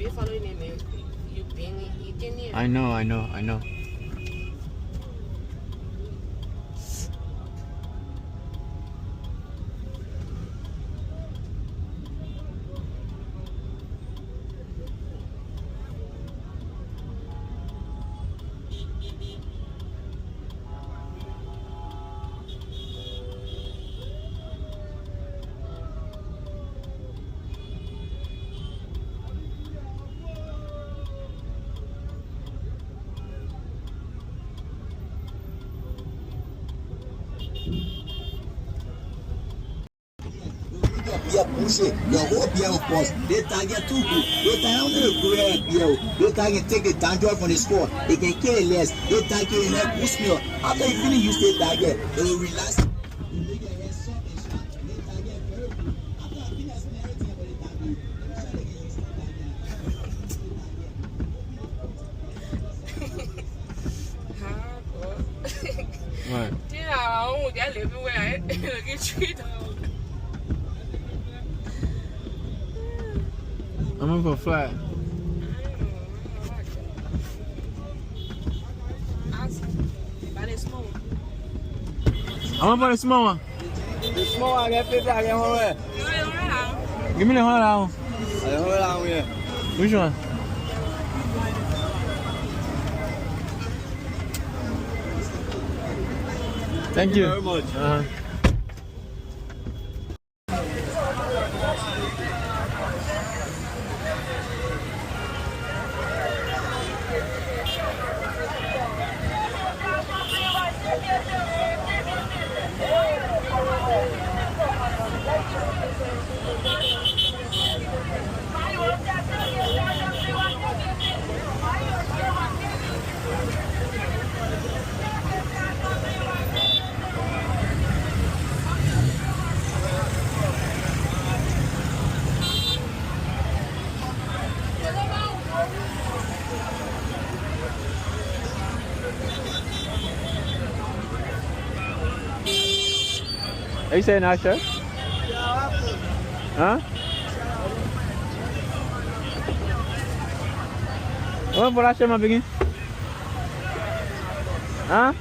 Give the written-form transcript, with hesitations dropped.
They following him, you being eating here. I know. Your whole beer of course, they target too good. They target beer. They target take the danger from the score. They can kill less. They target in that boost meal. After you finish, you stay target. They will relax. Right. Yeah, I won't get everywhere. Get treated. I'm in for a flat. But it's small. I'm in for the small one. The small one, I get 50, I get 100. Give me the $100. I get 100, yeah. Which one? Thank you very much. Are you saying that, sir? Huh? What for that, my begin? Huh?